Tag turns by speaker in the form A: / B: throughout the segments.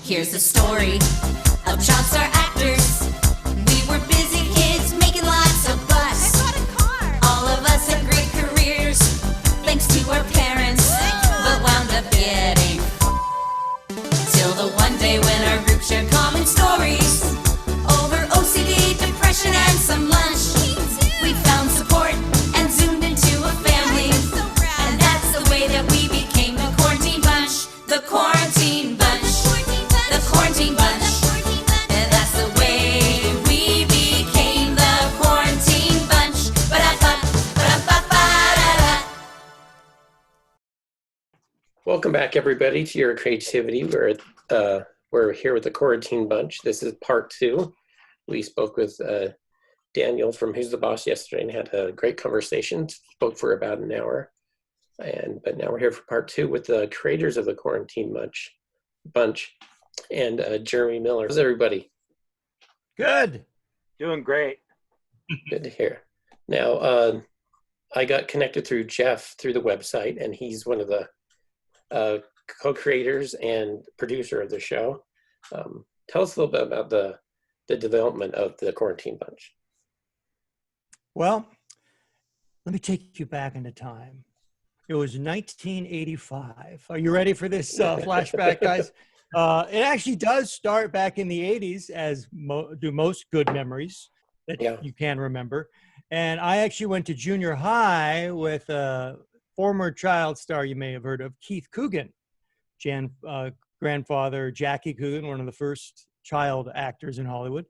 A: Here's the story of child star actors. We were busy kids making lots of bus.
B: I bought a car.
A: All of us had great careers, thanks to our parents, but wound up getting till the one day when our group shared common stories over OCD, depression, and some lunch. We found support and zoomed into a family, and that's the way that we became the quarantine bunch. The quarantine bunch. The quarantine bunch. And that's the way we became the quarantine bunch. Ba-da-ba-ba-da-ba-da-da.
C: Welcome back, everybody, to your creativity. We're here with the Quarantine Bunch. This is part 2. We spoke with Daniel from Who's the Boss yesterday and had a great conversation. Spoke for about an hour, but now we're here for part 2 with the creators of the Quarantine Bunch and Jeremy Miller. How's everybody?
D: Good.
E: Doing great.
C: Good to hear. Now, I got connected through Jeff through the website, and he's one of the co-creators and producer of the show. Tell us a little bit about the development of the Quarantine Bunch.
D: Well, let me take you back into time. It was 1985. Are you ready for this flashback, guys? It actually does start back in the 80s, as do most good memories that you can remember. And I actually went to junior high with a former child star you may have heard of, Keith Coogan, grandfather Jackie Coogan, one of the first child actors in Hollywood.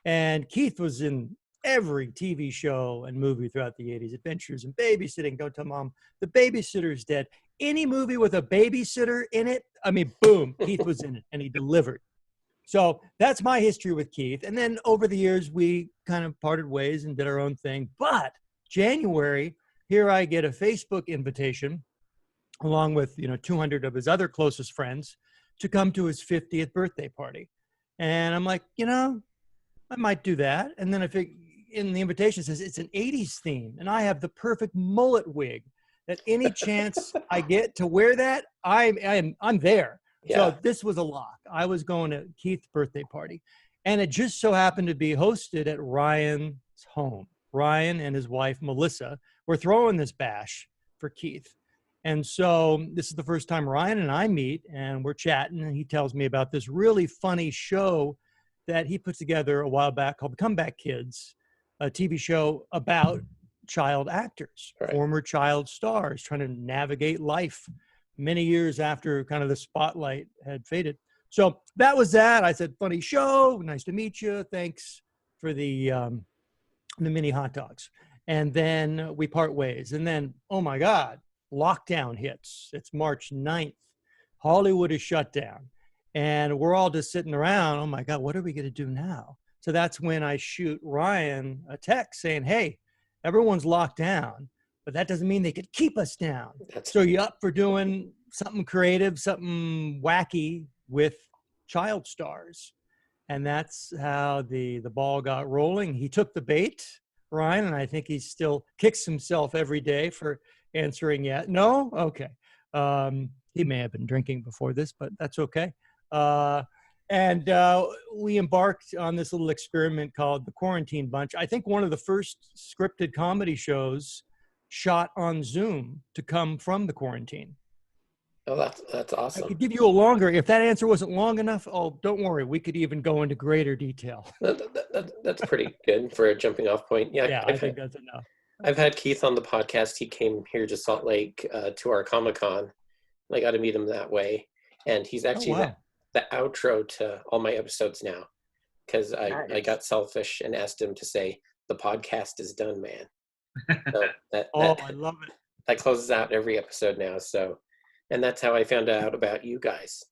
D: And Keith was in every TV show and movie throughout the 80s, Adventures in Babysitting, Don't Tell Mom the Babysitter's Dead. Any movie with a babysitter in it, I mean, boom, Keith was in it, and he delivered. So that's my history with Keith. And then over the years, we kind of parted ways and did our own thing. But January, here I get a Facebook invitation, along with 200 of his other closest friends, to come to his 50th birthday party. And I'm like, I might do that. And then in the invitation it says it's an 80s theme, and I have the perfect mullet wig that any chance I get to wear that, I'm there. Yeah. So this was a lock. I was going to Keith's birthday party, and it just so happened to be hosted at Ryan's home. Ryan and his wife, Melissa, were throwing this bash for Keith. And so this is the first time Ryan and I meet, and we're chatting, and he tells me about this really funny show that he put together a while back called Comeback Kids, a TV show about child actors, right, former child stars trying to navigate life many years after kind of the spotlight had faded. So that was that. I said, funny show. Nice to meet you. Thanks for the mini hot dogs. And then we part ways. And then, oh my God, lockdown hits. It's March 9th. Hollywood is shut down. And we're all just sitting around. Oh my God, what are we going to do now? So that's when I shoot Ryan a text saying, hey, everyone's locked down, but that doesn't mean they could keep us down. So you up for doing something creative, something wacky with child stars? And that's how the ball got rolling. He took the bait, Ryan, and I think he still kicks himself every day for answering yet. No? Okay. He may have been drinking before this, but that's okay. And we embarked on this little experiment called the Quarantine Bunch. I think one of the first scripted comedy shows shot on Zoom to come from the quarantine.
C: Oh, that's awesome.
D: I could give you a longer, if that answer wasn't long enough, oh, don't worry. We could even go into greater detail.
C: That's pretty good for a jumping off point. Yeah,
D: I think that's enough.
C: I've had Keith on the podcast. He came here to Salt Lake to our Comic-Con. I got to meet him that way. And he's actually the outro to all my episodes now, because I got selfish and asked him to say, the podcast is done, man. So I love it. That closes out every episode now. So, and that's how I found out about you guys.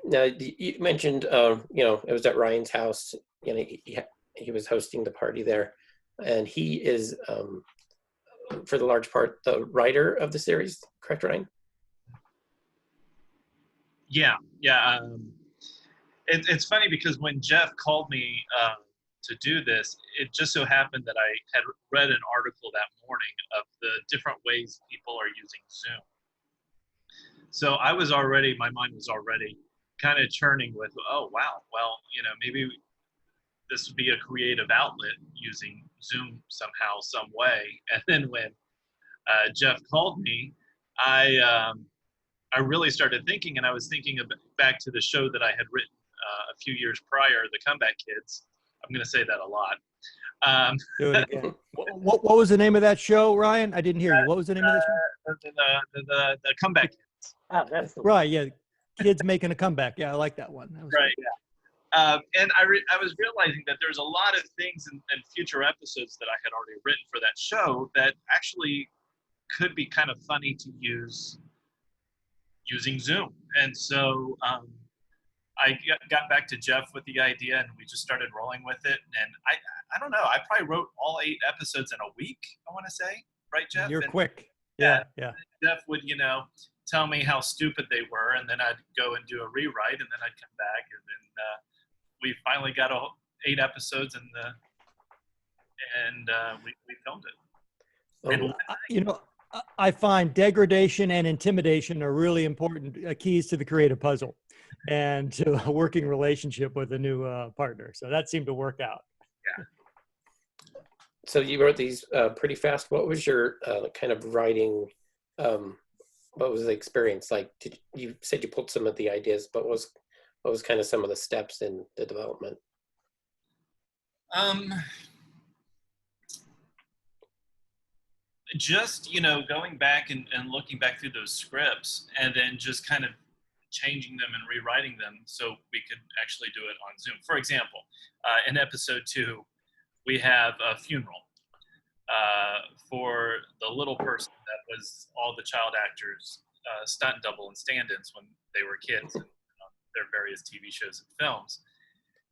C: Now, you mentioned, it was at Ryan's house. He was hosting the party there. And he is, for the large part, the writer of the series, correct, Ryan?
F: Yeah. It's funny because when Jeff called me to do this, it just so happened that I had read an article that morning of the different ways people are using Zoom. So my mind was already kind of churning with, oh wow, well, maybe this would be a creative outlet using Zoom somehow, some way. And then when Jeff called me, I really started thinking, and I was thinking back to the show that I had written a few years prior, The Comeback Kids. I'm going to say that a lot.
D: Do it again. What was the name of that show, Ryan? I didn't hear you. What was the name of that show?
F: The Comeback Kids.
B: Oh, that's the
D: Right, yeah. Kids making a comeback. Yeah, I like that one. That was
F: right, yeah. And I was realizing that there's a lot of things in future episodes that I had already written for that show that actually could be kind of funny to use using Zoom. And so I got back to Jeff with the idea, and we just started rolling with it. And I don't know, I probably wrote all 8 episodes in a week, I want to say. Right, Jeff?
D: You're
F: and,
D: quick. Yeah.
F: Jeff would, tell me how stupid they were, and then I'd go and do a rewrite, and then I'd come back, and then we finally got 8 episodes, and we filmed it.
C: Oh.
D: I find degradation and intimidation are really important keys to the creative puzzle and to a working relationship with a new partner. So that seemed to work out.
F: Yeah.
C: So you wrote these pretty fast. What was your kind of writing? What was the experience like? You said you pulled some of the ideas, but what was kind of some of the steps in the development?
F: Just going back and looking back through those scripts, and then just kind of changing them and rewriting them so we could actually do it on Zoom. For example, in episode 2, we have a funeral for the little person that was all the child actors, stunt double and stand-ins when they were kids in their various TV shows and films.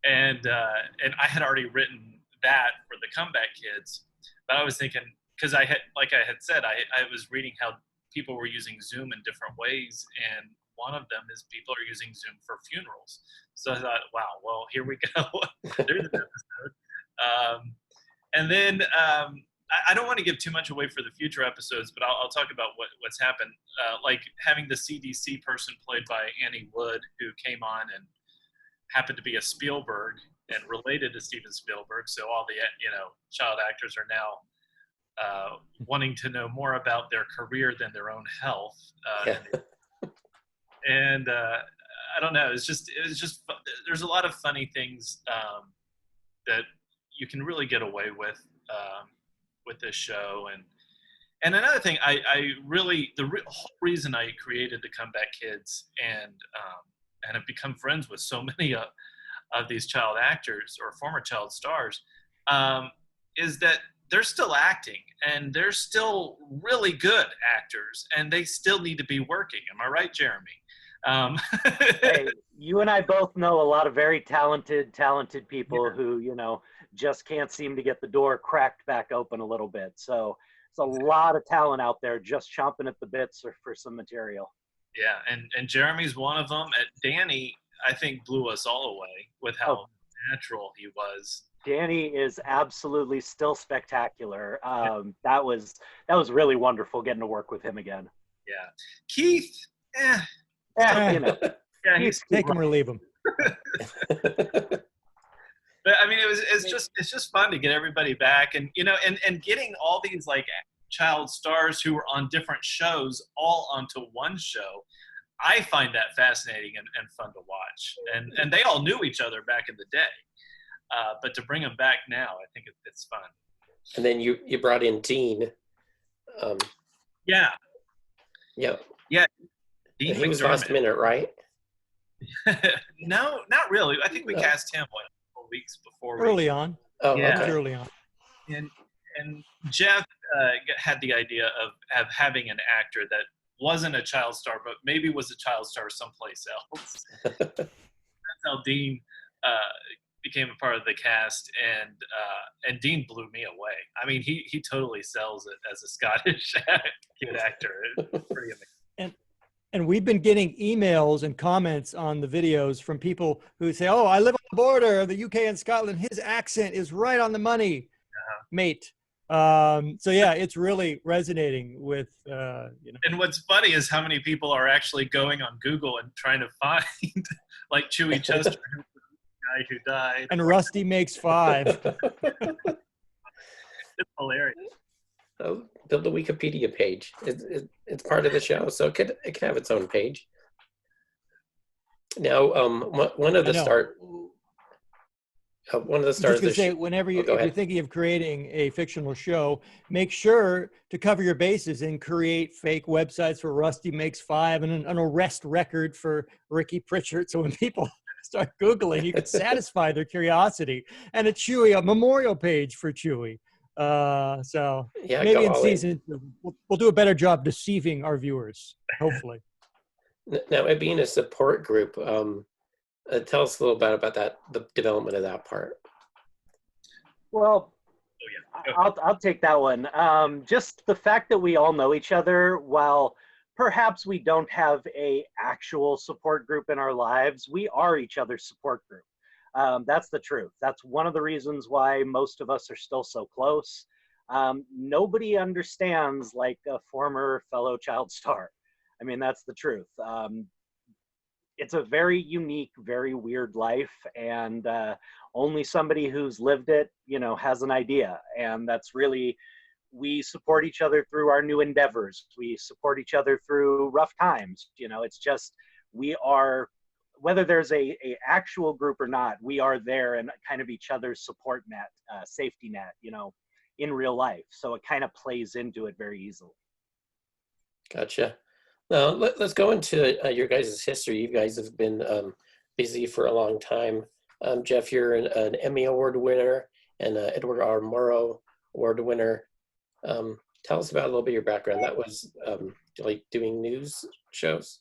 F: And I had already written that for the Comeback Kids, but I was thinking, because I had said, I was reading how people were using Zoom in different ways, and one of them is people are using Zoom for funerals. So I thought, wow, well, here we go. There's an episode. And then I don't want to give too much away for the future episodes, but I'll talk about what's happened. Like having the CDC person played by Annie Wood, who came on and happened to be a Spielberg and related to Steven Spielberg. So all the child actors are now wanting to know more about their career than their own health. And I don't know. It was just there's a lot of funny things that you can really get away with this show. And another thing, I really the whole reason I created the Comeback Kids and have become friends with so many of these child actors or former child stars is that they're still acting, and they're still really good actors, and they still need to be working. Am I right, Jeremy?
B: Hey, you and I both know a lot of very talented people who, just can't seem to get the door cracked back open a little bit. So it's a lot of talent out there just chomping at the bits for some material.
F: Yeah, and Jeremy's one of them. Danny, I think, blew us all away with how natural he was.
B: Danny is absolutely still spectacular. That was really wonderful getting to work with him again.
F: Yeah. Keith,
B: Yeah,
F: he's
D: Take him or leave him.
F: But I mean, it's just fun to get everybody back, and and getting all these like child stars who were on different shows all onto one show. I find that fascinating and fun to watch, and they all knew each other back in the day. But to bring them back now, I think it's fun.
C: And then you brought in Dean.
F: Yeah.
C: Yeah.
F: Dean
C: He was last minute, right?
F: No, not really. I think we cast him 4 weeks before.
D: Early on.
C: Oh,
F: Yeah.
C: okay.
D: Early on.
F: And Jeff had the idea of having an actor that wasn't a child star, but maybe was a child star someplace else. That's how Dean became a part of the cast, and Dean blew me away. I mean, he totally sells it as a Scottish kid actor. It's pretty amazing.
D: And we've been getting emails and comments on the videos from people who say, "Oh, I live on the border of the UK and Scotland. His accent is right on the money, mate." So yeah, it's really resonating with
F: And what's funny is how many people are actually going on Google and trying to find like Chewy Chester, who's the guy who died.
D: And Rusty makes 5.
F: It's hilarious.
C: Oh, build a Wikipedia page. It's part of the show, so it can have its own page. Now, one of the stars. One of the
D: I was
C: stars.
D: just going to say, whenever if
C: go
D: you're
C: ahead.
D: thinking of creating a fictional show, make sure to cover your bases and create fake websites for Rusty Makes 5 and an arrest record for Ricky Pritchard. So when people start Googling, you can satisfy their curiosity. And a memorial page for Chewy. So
C: Yeah,
D: maybe
C: go
D: in
C: all
D: season 2, we'll do a better job deceiving our viewers, hopefully.
C: Now, it being a support group, tell us a little bit about that, the development of that part.
B: Well,
F: Oh, yeah.
B: I'll take that one. Just the fact that we all know each other, while perhaps we don't have a actual support group in our lives, we are each other's support group. That's the truth. That's one of the reasons why most of us are still so close. Nobody understands like a former fellow child star. I mean, that's the truth. It's a very unique, very weird life, and only somebody who's lived it, has an idea. And that's really, we support each other through our new endeavors. We support each other through rough times. It's just, we are, whether there's a actual group or not, we are there and kind of each other's support net, safety net, in real life. So it kind of plays into it very easily.
C: Gotcha. Now, let's go into your guys' history. You guys have been busy for a long time. Jeff, you're an Emmy Award winner and Edward R. Murrow Award winner. Tell us about a little bit of your background. That was like doing news shows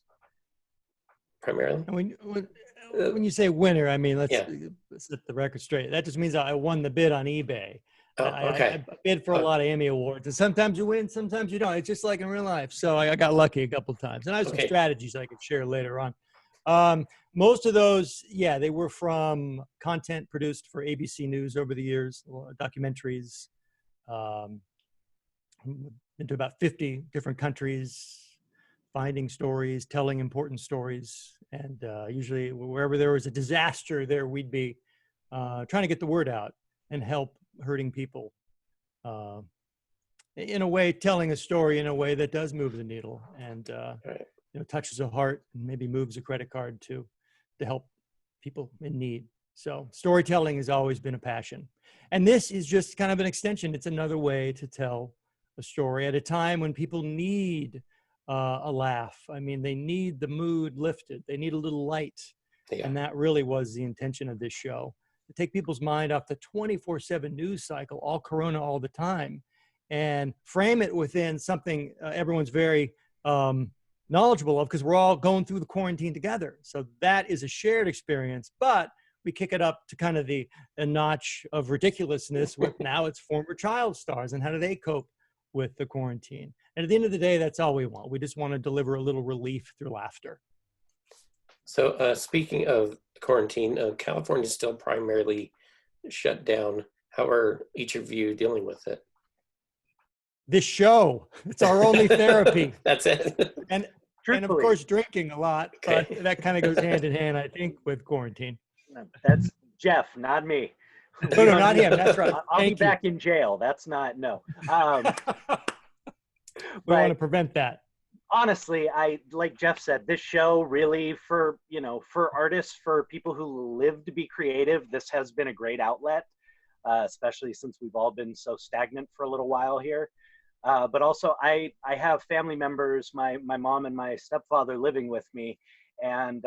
C: primarily?
D: When you say winner, I mean, let's set the record straight. That just means I won the bid on eBay.
C: Oh, okay.
D: I bid for a lot of Emmy Awards, and sometimes you win, sometimes you don't. It's just like in real life. So I got lucky a couple times, and I have some strategies I could share later on. Most of those, they were from content produced for ABC News over the years, documentaries, into about 50 different countries, finding stories, telling important stories, and usually wherever there was a disaster, there we'd be trying to get the word out and help hurting people. In a way, telling a story in a way that does move the needle and touches a heart and maybe moves a credit card to help people in need. So storytelling has always been a passion. And this is just kind of an extension. It's another way to tell a story at a time when people need a laugh. I mean, they need the mood lifted. They need a little light. Yeah. And that really was the intention of this show, to take people's mind off the 24/7 news cycle, all Corona all the time, and frame it within something everyone's very knowledgeable of, because we're all going through the quarantine together. So that is a shared experience, but we kick it up to kind of a notch of ridiculousness with now it's former child stars and how do they cope with the quarantine. And at the end of the day, that's all we want. We just want to deliver a little relief through laughter.
C: So speaking of quarantine, California is still primarily shut down. How are each of you dealing with it?
D: This show, it's our only therapy.
C: That's it.
D: And of course, drinking a lot, but that kind of goes hand in hand, I think, with quarantine.
B: That's Jeff, not me.
D: No, not him. That's right.
B: I'll be back in jail. That's not, no.
D: We want to prevent that.
B: Honestly, like Jeff said, this show really for artists, for people who live to be creative, this has been a great outlet, especially since we've all been so stagnant for a little while here. But also I have family members, my mom and my stepfather living with me, and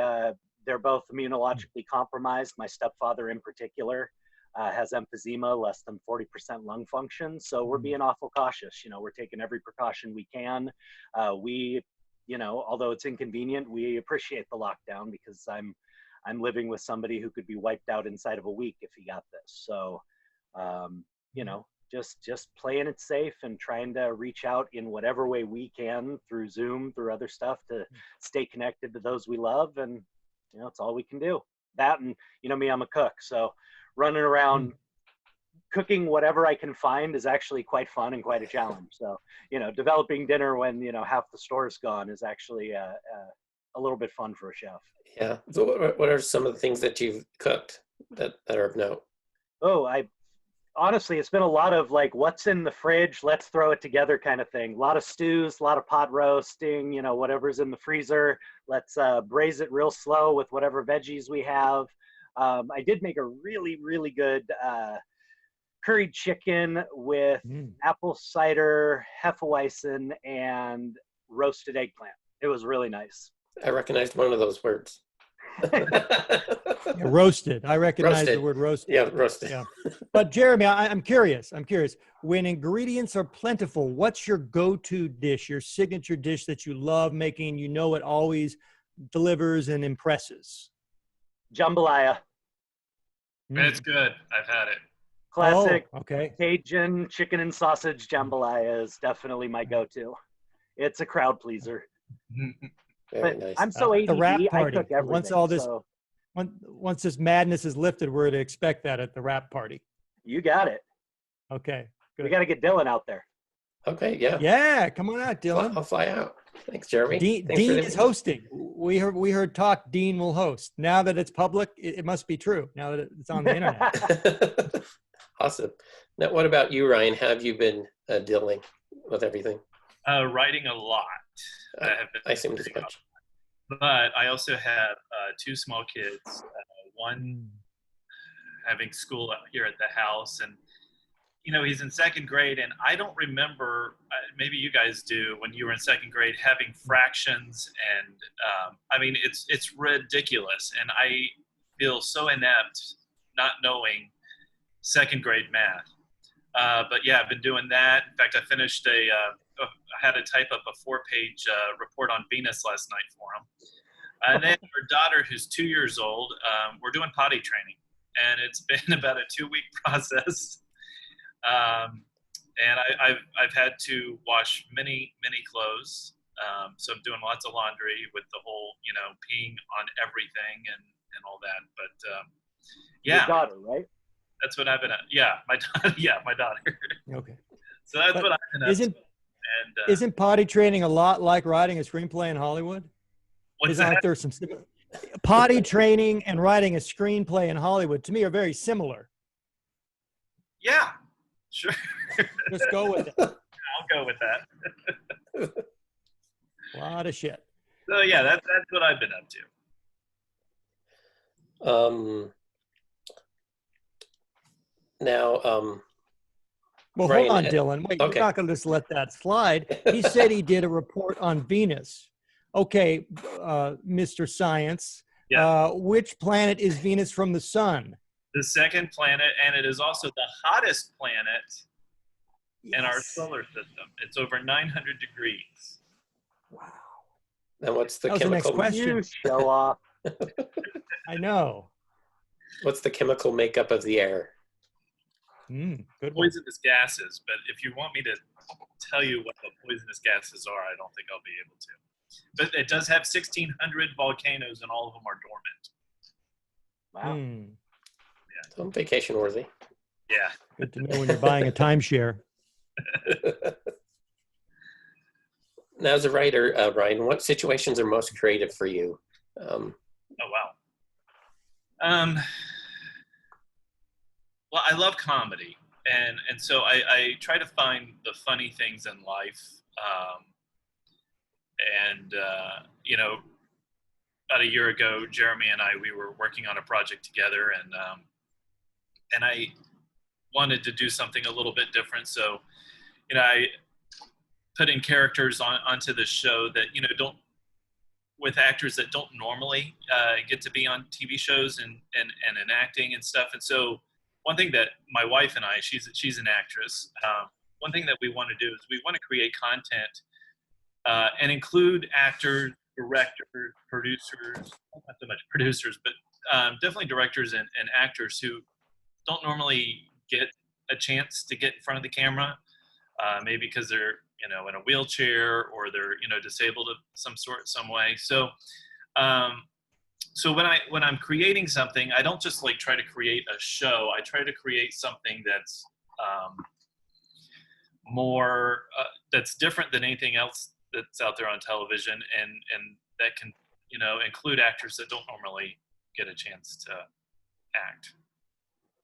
B: they're both immunologically compromised. My stepfather in particular has emphysema, less than 40% lung function. So we're being awful cautious. We're taking every precaution we can. Although it's inconvenient, we appreciate the lockdown because I'm living with somebody who could be wiped out inside of a week if he got this. So, just playing it safe and trying to reach out in whatever way we can through Zoom, through other stuff, to stay connected to those we love. And, it's all we can do. That, and me, I'm a cook. So running around cooking whatever I can find is actually quite fun and quite a challenge. So, developing dinner when, half the store's gone is actually a little bit fun for a chef.
C: Yeah. So what are some of the things that you've cooked that are of note?
B: Oh, honestly, it's been a lot of like, what's in the fridge? Let's throw it together kind of thing. A lot of stews, a lot of pot roasting, you know, whatever's in the freezer. Let's braise it real slow with whatever veggies we have. I did make a really, really good curried chicken with apple cider, Hefeweizen, and roasted eggplant. It was really nice.
C: I recognized one of those words.
D: Yeah, roasted. I recognize
C: Roasted.
D: the word roasted.
C: Yeah, roasted.
D: Yeah. But Jeremy, I'm curious. When ingredients are plentiful, what's your go-to dish, your signature dish that you love making? You know it always delivers and impresses.
B: Jambalaya.
F: It's good. I've had it.
B: Classic
D: okay.
B: Cajun chicken and sausage jambalaya is definitely my go-to. It's a crowd pleaser.
C: Very
B: But
C: nice.
B: I'm so ADD,
D: The wrap
B: I
D: party.
B: cook everything.
D: Once all this,
B: so
D: once this madness is lifted, we're to expect that at the wrap party.
B: you got it.
D: Okay.
B: We
D: Good.
B: got to get Dylan out there.
C: Okay, yeah.
D: Yeah, come on out, Dylan.
C: I'll fly out. Thanks, Jeremy.
D: Dean
C: Thanks for the
D: is hosting. We heard talk. Dean will host. Now that it's public, it must be true. Now that it's on the internet.
C: Awesome. Now, what about you, Ryan? How have you been dealing with everything?
F: Writing a lot.
C: I assumed as much.
F: But I also have two small kids. One having school out here at the house, and you know, he's in second grade, and I don't remember, maybe you guys do, when you were in second grade, having fractions, and I mean, it's ridiculous, and I feel so inept not knowing second grade math. But yeah, I've been doing that. In fact, I finished I had to type up a 4-page report on Venus last night for him. And then our daughter, who's 2 years old, we're doing potty training, and it's been about a 2-week process. And I've had to wash many clothes. So I'm doing lots of laundry with the whole, you know, peeing on everything and all that. But yeah,
B: Your daughter, right?
F: that's what I've been at. Yeah, my daughter. Yeah, my daughter.
D: Okay.
F: So that's what I've been up to. And
D: Isn't potty training a lot like writing a screenplay in Hollywood?
F: what's
D: Isn't
F: that?
D: like there's some potty training and writing a screenplay in Hollywood to me are very similar.
F: Yeah, sure.
D: Just go with it.
F: I'll go with that.
D: A lot of shit.
F: So yeah, that's what I've been up to.
C: Now,
D: Well,
C: Ryan,
D: hold on, Dylan. Wait,
C: okay.
D: you're not going to just let that slide. He said he did a report on Venus. Okay, Mr. Science.
F: Yeah.
D: Which planet is Venus from the sun?
F: The second planet, and it is also the hottest planet in our solar system. It's over 900 degrees.
D: Wow.
C: and what's the
D: That was the next
C: chemical?
D: question.
B: You show off.
D: I know.
C: What's the chemical makeup of the air?
D: Good one.
F: Poisonous gases, but if you want me to tell you what the poisonous gases are, I don't think I'll be able to. But it does have 1,600 volcanoes, and all of them are dormant.
B: Wow.
C: So vacation worthy.
F: Yeah.
D: Good to know when you're buying a timeshare.
C: Now, as a writer, Ryan, what situations are most creative for you?
F: Oh, wow. Well, I love comedy, and so I try to find the funny things in life. You know, about a year ago, Jeremy and we were working on a project together, and I wanted to do something a little bit different. So, you know, I put in characters onto the show that, you know, with actors that don't normally get to be on TV shows and in acting and stuff. And so one thing that my wife and I, she's an actress. One thing that we want to do is we want to create content and include actors, directors, producers, not so much producers, but definitely directors and actors who don't normally get a chance to get in front of the camera, maybe because they're, you know, in a wheelchair or they're, you know, disabled of some way. So, so when I'm creating something, I don't just like try to create a show. I try to create something that's more that's different than anything else that's out there on television, and that can, include actors that don't normally get a chance to act.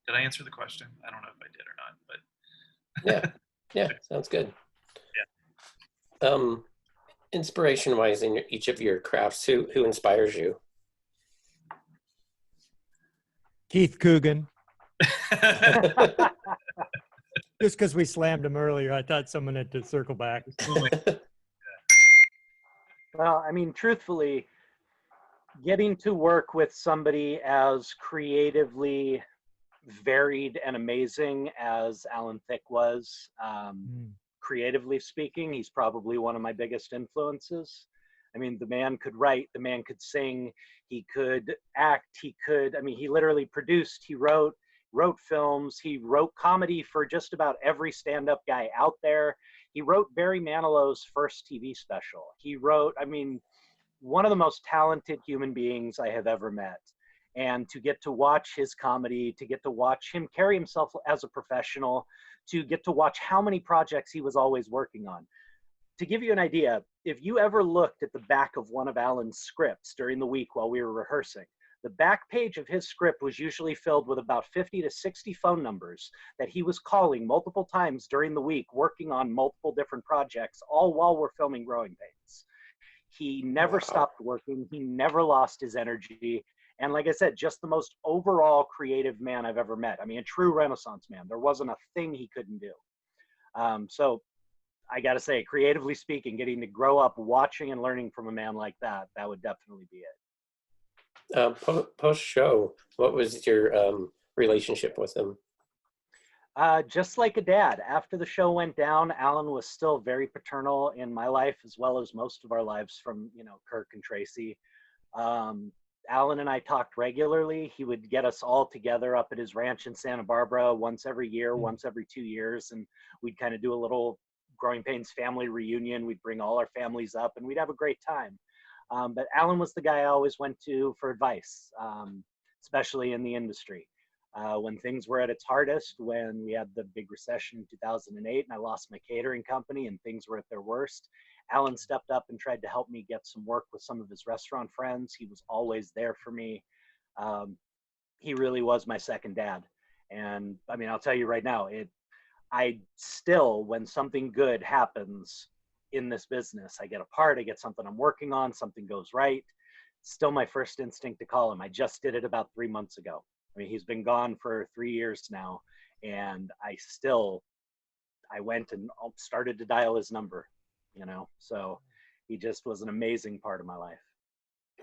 F: Did I answer the question? I don't know if I did or not, but
C: Yeah, sounds good.
F: Yeah.
C: Inspiration-wise, in each of your crafts, who inspires you?
D: Keith Coogan. Just because we slammed him earlier, I thought someone had to circle back.
B: Well, I mean, truthfully, getting to work with somebody as creatively varied and amazing as Alan Thicke was, creatively speaking, he's probably one of my biggest influences. I mean, the man could write, the man could sing, he could act, he literally produced, he wrote films, he wrote comedy for just about every stand-up guy out there. He wrote Barry Manilow's first TV special. He wrote, one of the most talented human beings I have ever met. And to get to watch his comedy, to get to watch him carry himself as a professional, to get to watch how many projects he was always working on. To give you an idea, if you ever looked at the back of one of Alan's scripts during the week while we were rehearsing, the back page of his script was usually filled with about 50 to 60 phone numbers that he was calling multiple times during the week, working on multiple different projects, all while we're filming Growing Pains. He never stopped working. He never lost his energy. And like I said, just the most overall creative man I've ever met. I mean, a true Renaissance man. There wasn't a thing he couldn't do. So I got to say, creatively speaking, getting to grow up watching and learning from a man like that, that would definitely be it.
C: Post-show, what was your relationship with him?
B: Just like a dad. After the show went down, Alan was still very paternal in my life, as well as most of our lives from, Kirk and Tracy. Alan and I talked regularly. He would get us all together up at his ranch in Santa Barbara once every year, once every 2 years, and we'd kind of do a little Growing Pains family reunion. We'd bring all our families up, and we'd have a great time. But Alan was the guy I always went to for advice, especially in the industry. When things were at its hardest, when we had the big recession in 2008 and I lost my catering company and things were at their worst, Alan stepped up and tried to help me get some work with some of his restaurant friends. He was always there for me. He really was my second dad. And I'll tell you right now, I still, when something good happens in this business, I get a part, I get something I'm working on, something goes right, still my first instinct to call him. I just did it about 3 months ago. He's been gone for 3 years now, and I went and started to dial his number, so he just was an amazing part of my life.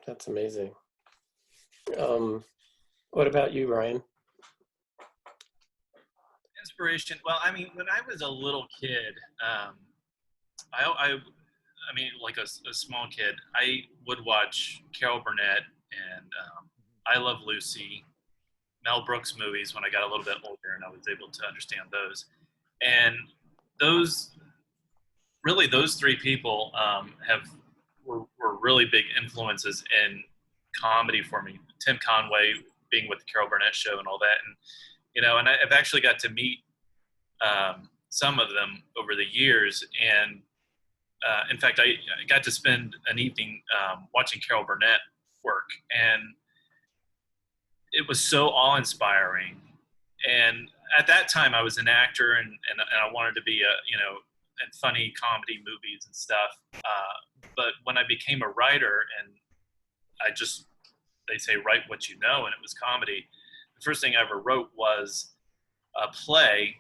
C: That's amazing. What about you, Ryan?
F: Inspiration. Well, when I was a little kid, like a small kid, I would watch Carol Burnett and I Love Lucy, Mel Brooks movies when I got a little bit older and I was able to understand those. And those three people were really big influences in comedy for me. Tim Conway being with the Carol Burnett show and all that. And I've actually got to meet some of them over the years. And in fact, I got to spend an evening watching Carol Burnett work. And it was so awe-inspiring. And at that time, I was an actor, and I wanted to be in funny comedy movies and stuff. But when I became a writer, and they say write what you know, and it was comedy. The first thing I ever wrote was a play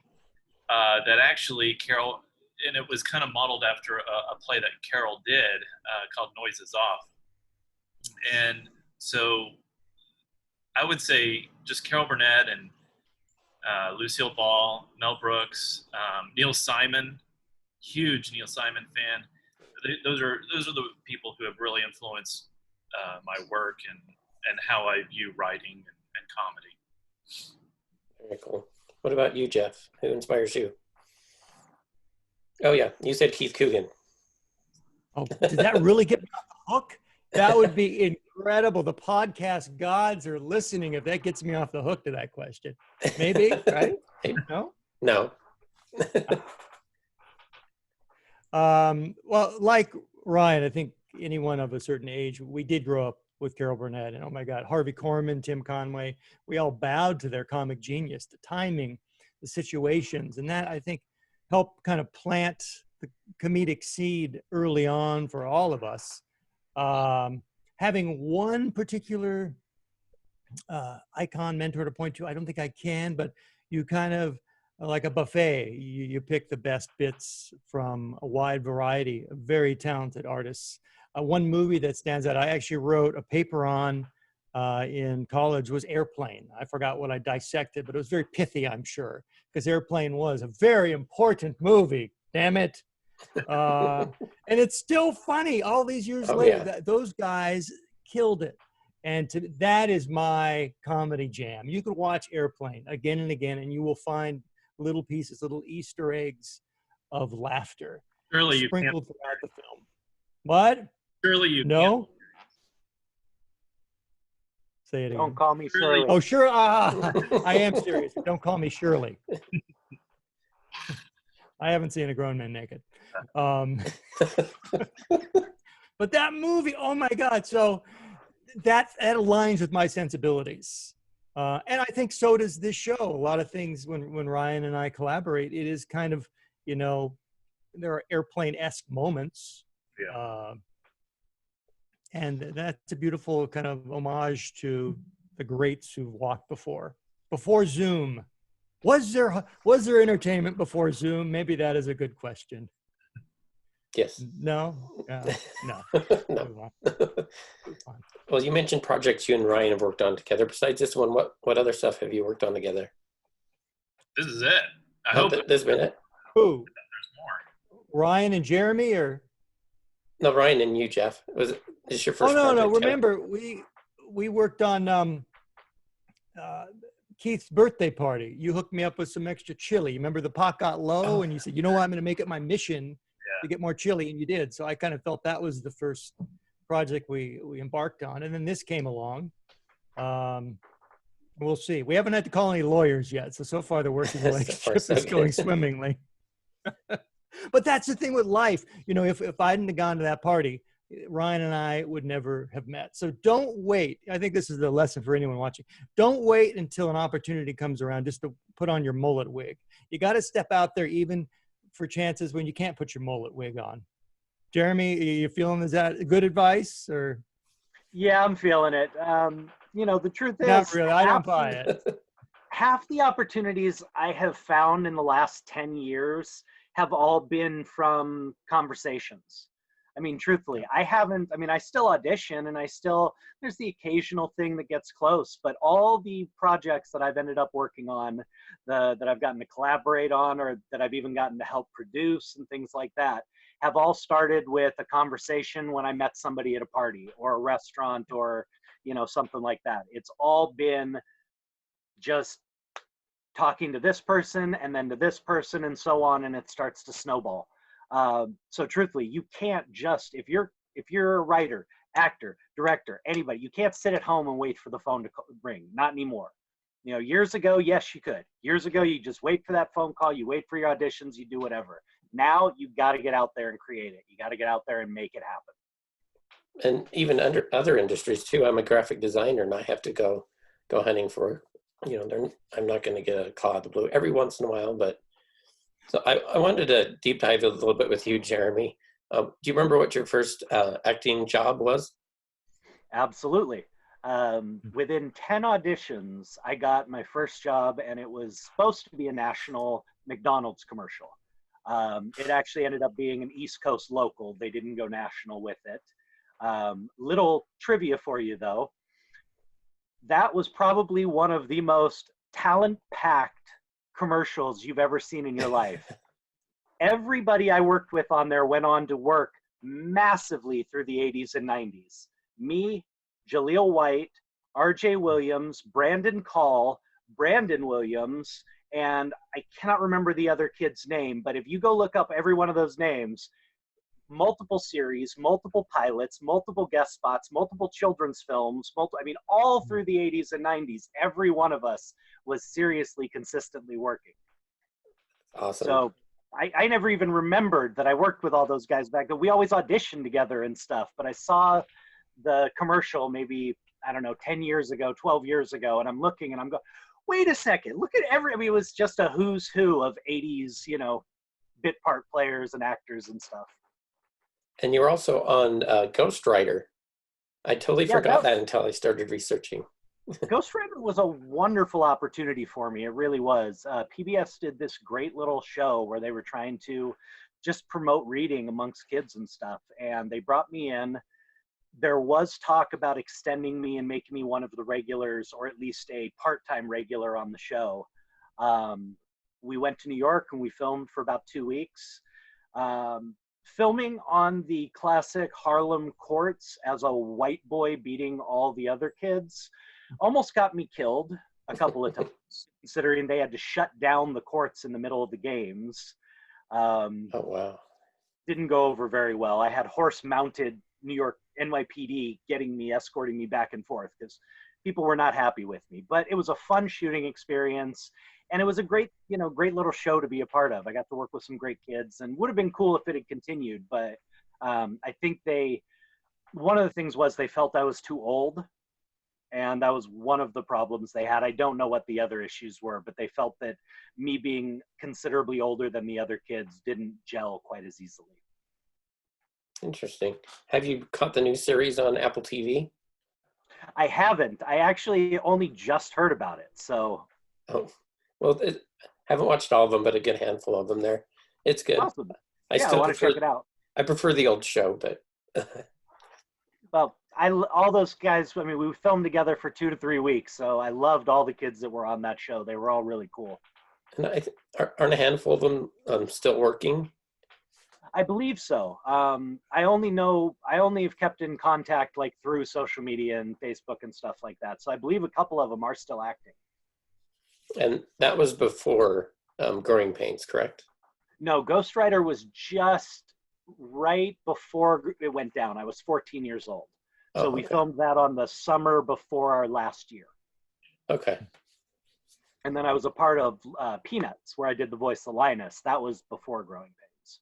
F: that actually Carol, and it was kind of modeled after a play that Carol did called Noise Is Off. And so I would say just Carol Burnett and Lucille Ball, Mel Brooks, Neil Simon, huge Neil Simon fan. Those are the people who have really influenced my work and how I view writing and comedy.
C: Very cool. What about you, Jeff? Who inspires you? Oh yeah, you said Keith Coogan.
D: Oh, did that really get me off the hook? That would be incredible. The podcast gods are listening if that gets me off the hook to that question. Maybe, right? No?
C: No.
D: Well, like Ryan, I think anyone of a certain age, we did grow up with Carol Burnett, and oh my God, Harvey Korman, Tim Conway, we all bowed to their comic genius, the timing, the situations, and that I think helped kind of plant the comedic seed early on for all of us. Having one particular icon mentor to point to, I don't think I can, but you kind of like a buffet, you pick the best bits from a wide variety of very talented artists. One movie that stands out, I actually wrote a paper on in college, was Airplane. I forgot what I dissected, but it was very pithy, I'm sure, because Airplane was a very important movie, damn it. And it's still funny all these years later.
C: Yeah.
D: Those guys killed it. And that is my comedy jam. You can watch Airplane again and again, and you will find little pieces, little Easter eggs of laughter
F: Surely you
D: sprinkled
F: can't.
D: throughout the film. What?
F: Surely you
D: No?
F: can't.
D: Say it again.
B: Don't call me
F: Really?
B: Shirley.
D: Oh, sure. I am serious. Don't call me Shirley. I haven't seen a grown man naked. But that movie, oh my God. So that aligns with my sensibilities. And I think so does this show. A lot of things when Ryan and I collaborate, it is kind of, you know, there are Airplane-esque moments.
F: Yeah.
D: And that's a beautiful kind of homage to the greats who've walked before Zoom. Was there entertainment before Zoom? Maybe that is a good question.
C: Yes.
D: No? No.
C: No. Well, you mentioned projects you and Ryan have worked on together. Besides this one, what other stuff have you worked on together?
F: This is it. I hope
C: this has been it.
D: Who?
F: there's more.
D: Ryan and Jeremy, or?
C: No, Ryan and you, Jeff. Was this your first?
D: Oh, no.
C: project together?
D: Remember, we worked on Keith's birthday party. You hooked me up with some extra chili. Remember the pot got low, and you said, you know what, I'm going to make it my mission to get more chili, and you did. So I kind of felt that was the first project we embarked on, and then this came along. We'll see. We haven't had to call any lawyers yet, so far the working relationship is going swimmingly. But that's the thing with life. You know, if I hadn't have gone to that party, Ryan and I would never have met. So don't wait. I think this is the lesson for anyone watching. Don't wait until an opportunity comes around just to put on your mullet wig. You got to step out there even for chances when you can't put your mullet wig on. Jeremy, you feeling, is that good advice, or?
B: Yeah, I'm feeling it. You know, the truth is,
D: Not really. I don't buy it.
B: Half the opportunities I have found in the last 10 years have all been from conversations. I mean, truthfully, I still audition, and there's the occasional thing that gets close, but all the projects that I've ended up working on, that I've gotten to collaborate on, or that I've even gotten to help produce and things like that, have all started with a conversation when I met somebody at a party or a restaurant, or, you know, something like that. It's all been just talking to this person and then to this person and so on, and it starts to snowball. So truthfully, you can't just, if you're a writer, actor, director, anybody, you can't sit at home and wait for the phone to ring. Not anymore. You know, years ago, yes, you could. Years ago, you just wait for that phone call, you wait for your auditions, you do whatever. Now you got to get out there and create it. You got to get out there and make it happen.
C: And even under other industries too. I'm a graphic designer, and I have to go hunting for, you know, I'm not going to get a call out of the blue every once in a while, but so I wanted to deep dive a little bit with you, Jeremy. Do you remember what your first acting job was?
B: Absolutely. Within 10 auditions, I got my first job, and it was supposed to be a national McDonald's commercial. It actually ended up being an East Coast local. They didn't go national with it. Little trivia for you, though. That was probably one of the most talent-packed commercials you've ever seen in your life. Everybody I worked with on there went on to work massively through the 80s and 90s. Me, Jaleel White, RJ Williams, Brandon Call, Brandon Williams, and I cannot remember the other kid's name, but if you go look up every one of those names, multiple series, multiple pilots, multiple guest spots, multiple children's films, all through the 80s and 90s, every one of us was seriously, consistently working.
C: Awesome.
B: So I never even remembered that I worked with all those guys back then. We always auditioned together and stuff, but I saw the commercial maybe, I don't know, 10 years ago, 12 years ago, and I'm looking and I'm going, wait a second, look at I mean, it was just a who's who of 80s, you know, bit part players and actors and stuff.
C: And you were also on Ghostwriter. I totally
B: Yeah,
C: forgot that until I started researching.
B: Ghostwriter was a wonderful opportunity for me. It really was. PBS did this great little show where they were trying to just promote reading amongst kids and stuff. And they brought me in. There was talk about extending me and making me one of the regulars, or at least a part-time regular on the show. We went to New York and we filmed for about 2 weeks. Filming on the classic Harlem courts as a white boy beating all the other kids almost got me killed a couple of times, considering they had to shut down the courts in the middle of the games.
C: Oh, wow.
B: Didn't go over very well. I had horse-mounted New York NYPD escorting me back and forth because people were not happy with me. But it was a fun shooting experience, and it was a great, you know, great little show to be a part of. I got to work with some great kids, and would have been cool if it had continued. But I think one of the things was they felt I was too old. And that was one of the problems they had. I don't know what the other issues were, but they felt that me being considerably older than the other kids didn't gel quite as easily.
C: Interesting. Have you caught the new series on Apple TV?
B: I haven't. I actually only just heard about it. So.
C: Oh, well, haven't watched all of them, but a good handful of them there. It's good.
B: Awesome.
C: I
B: want to check it out.
C: I prefer the old show, but.
B: Well, all those guys, I mean, we filmed together for 2 to 3 weeks, so I loved all the kids that were on that show. They were all really cool.
C: And aren't a handful of them still working?
B: I believe so. I only have kept in contact like through social media and Facebook and stuff like that. So I believe a couple of them are still acting.
C: And that was before Growing Pains, correct?
B: No, Ghostwriter was just right before it went down. I was 14 years old. So we filmed that on the summer before our last year.
C: Okay.
B: And then I was a part of Peanuts, where I did the voice of Linus. That was before Growing Pains.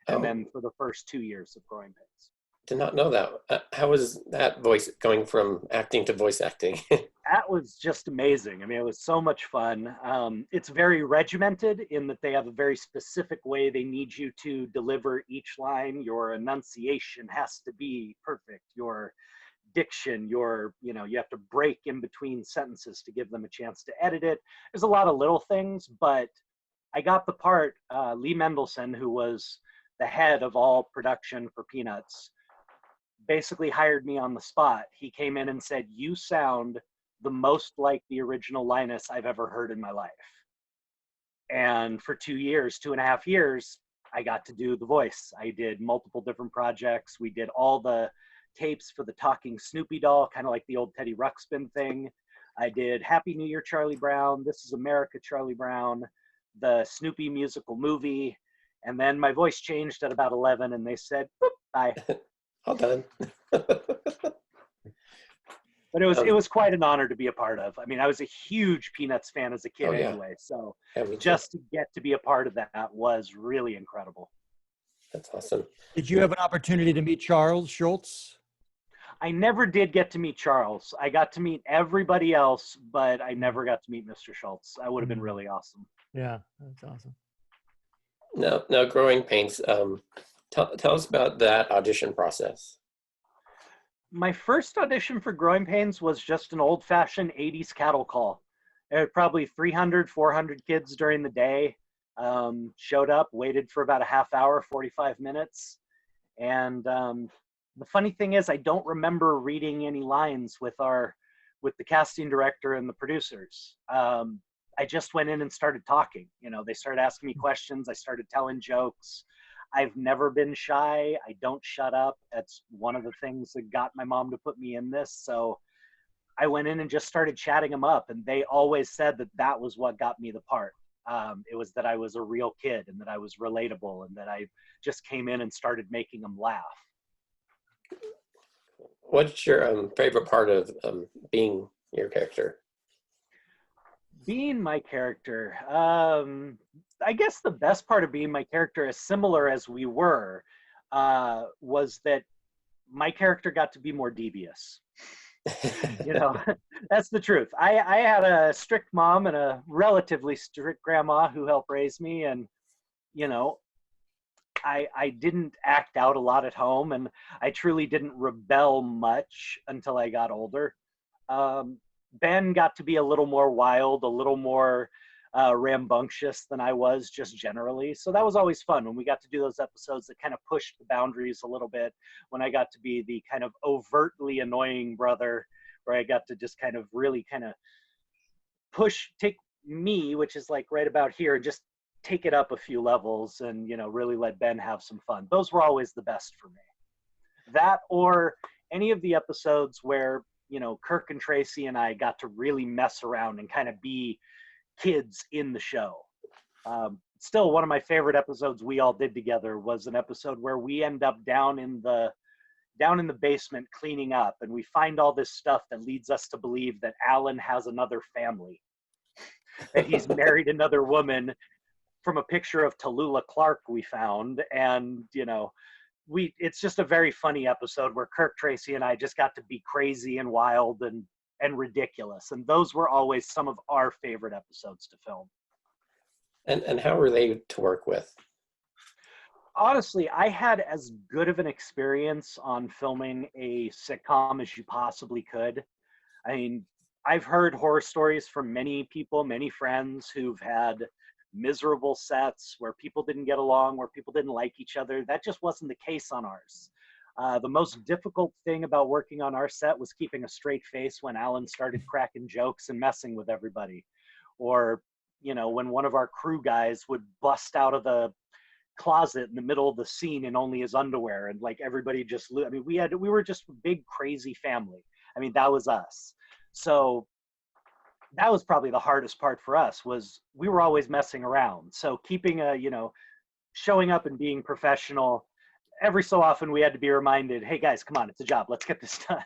B: And then for the first 2 years of Growing Pains.
C: Did not know that. How was that voice going from acting to voice acting?
B: That was just amazing. I mean, it was so much fun. It's very regimented in that they have a very specific way they need you to deliver each line. Your enunciation has to be perfect. Your diction, you have to break in between sentences to give them a chance to edit it. There's a lot of little things, but I got the part. Lee Mendelson, who was the head of all production for Peanuts, basically hired me on the spot. He came in and said, "You sound the most like the original Linus I've ever heard in my life." And for 2.5 years, I got to do the voice. I did multiple different projects. We did all the tapes for the talking Snoopy doll, kind of like the old Teddy Ruxpin thing. I did Happy New Year, Charlie Brown, This Is America, Charlie Brown, the Snoopy musical movie. And then my voice changed at about 11 and they said, "Boop, bye."
C: All done.
B: But it was quite an honor to be a part of. I mean, I was a huge Peanuts fan as a kid anyway. So just to get to be a part of that was really incredible.
C: That's awesome.
D: Did you have an opportunity to meet Charles Schultz?
B: I never did get to meet Charles. I got to meet everybody else, but I never got to meet Mr. Schultz. That would have been really awesome.
D: Yeah, that's awesome.
C: Now Growing Pains, tell us about that audition process.
B: My first audition for Growing Pains was just an old-fashioned 80s cattle call. There were probably 300, 400 kids during the day. Showed up, waited for about a half hour, 45 minutes. And the funny thing is, I don't remember reading any lines with the casting director and the producers. I just went in and started talking. They started asking me questions. I started telling jokes. I've never been shy. I don't shut up. That's one of the things that got my mom to put me in this. So I went in and just started chatting them up. And they always said that was what got me the part. It was that I was a real kid and that I was relatable and that I just came in and started making them laugh. What's
C: your favorite part of being your character?
B: Being my character, I guess the best part of being my character, as similar as we were, was that my character got to be more devious. You know, that's the truth. I had a strict mom and a relatively strict grandma who helped raise me, and you know, I didn't act out a lot at home, and I truly didn't rebel much until I got older. Um, Ben got to be a little more wild, a little more rambunctious than I was just generally. So that was always fun when we got to do those episodes that kind of pushed the boundaries a little bit. When I got to be the kind of overtly annoying brother, where I got to just kind of really kind of take me, which is like right about here, and just take it up a few levels and, you know, really let Ben have some fun. Those were always the best for me. That or any of the episodes where, you know, Kirk and Tracy and I got to really mess around and kind of be kids in the show. Still, one of my favorite episodes we all did together was an episode where we end up down in the basement cleaning up, and we find all this stuff that leads us to believe that Alan has another family, that he's married another woman, from a picture of Tallulah Clark we found. And you know, it's just a very funny episode where Kirk, Tracy, and I just got to be crazy and wild and ridiculous, and those were always some of our favorite episodes to film.
C: And how were they to work with?
B: Honestly, I had as good of an experience on filming a sitcom as you possibly could. I mean, I've heard horror stories from many people, many friends who've had miserable sets where people didn't get along, where people didn't like each other. That just wasn't the case on ours. The most difficult thing about working on our set was keeping a straight face when Alan started cracking jokes and messing with everybody. Or, you know, when one of our crew guys would bust out of the closet in the middle of the scene in only his underwear, and like everybody just, I mean, we were just a big crazy family. I mean, that was us. So that was probably the hardest part for us, was we were always messing around. So keeping a, you know, showing up and being professional, every so often we had to be reminded, hey guys, come on, it's a job, let's get this done.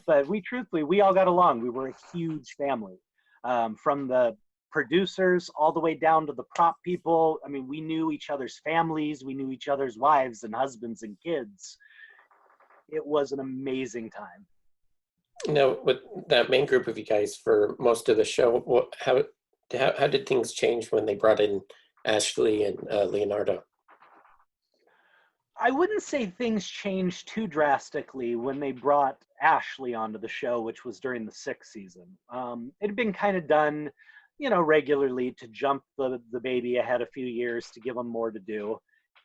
B: But we all got along. We were a huge family, from the producers all the way down to the prop people. I mean, we knew each other's families, we knew each other's wives and husbands and kids. It was an amazing time.
C: You know, with that main group of you guys for most of the show, how did things change when they brought in Ashley and Leonardo?
B: I wouldn't say things changed too drastically when they brought Ashley onto the show, which was during the 6th season. It had been kind of done, you know, regularly to jump the baby ahead a few years to give them more to do.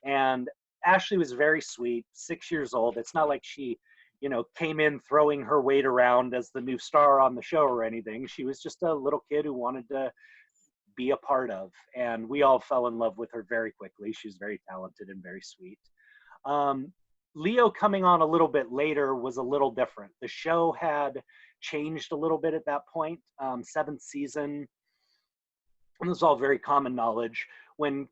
B: And Ashley was very sweet, 6 years old. It's not like she, you know, came in throwing her weight around as the new star on the show or anything. She was just a little kid who wanted to be a part of, and we all fell in love with her very quickly. She was very talented and very sweet. Leo coming on a little bit later was a little different. The show had changed a little bit at that point. 7th season, and this is all very common knowledge, when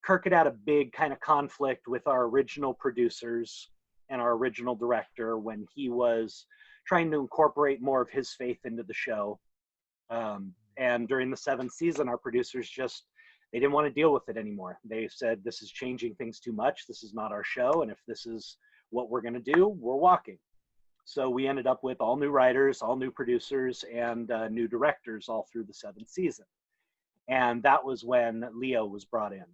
B: Kirk had a big kind of conflict with our original producers and our original director when he was trying to incorporate more of his faith into the show. And during the 7th season, our producers just, they didn't want to deal with it anymore. They said, this is changing things too much. This is not our show. And if this is what we're going to do, we're walking. So we ended up with all new writers, all new producers, and new directors all through the 7th season. And that was when Leo was brought in.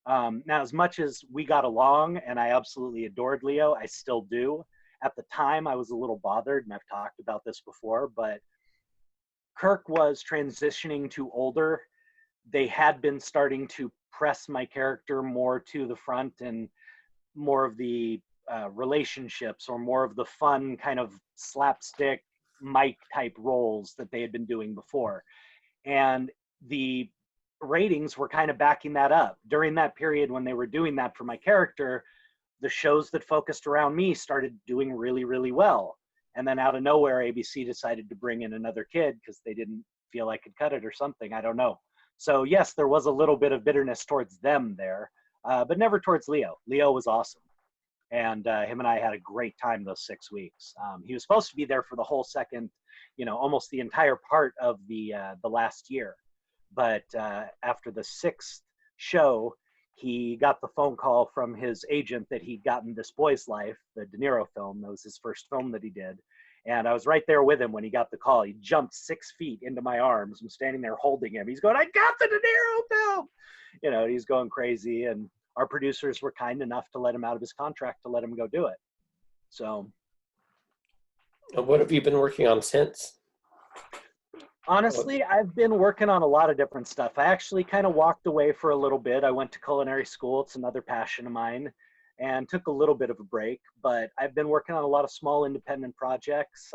B: Now, as much as we got along and I absolutely adored Leo, I still do. At the time, I was a little bothered, and I've talked about this before, but Kirk was transitioning to older. They had been starting to press my character more to the front and more of the relationships or more of the fun kind of slapstick Mike type roles that they had been doing before. And the ratings were kind of backing that up. During that period when they were doing that for my character, the shows that focused around me started doing really, really well. And then out of nowhere, ABC decided to bring in another kid because they didn't feel I could cut it or something. I don't know. So yes, there was a little bit of bitterness towards them there, but never towards Leo. Leo was awesome. And him and I had a great time those 6 weeks. He was supposed to be there for the whole second, almost the entire part of the last year. But after the 6th show, he got the phone call from his agent that he'd gotten This Boy's Life, the De Niro film. That was his first film that he did. And I was right there with him when he got the call. He jumped 6 feet into my arms. I'm standing there holding him. He's going, I got the De Niro film. He's going crazy. And our producers were kind enough to let him out of his contract to let him go do it. So.
C: What have you been working on since?
B: Honestly, I've been working on a lot of different stuff. I actually kind of walked away for a little bit. I went to culinary school. It's another passion of mine, and took a little bit of a break. But I've been working on a lot of small independent projects,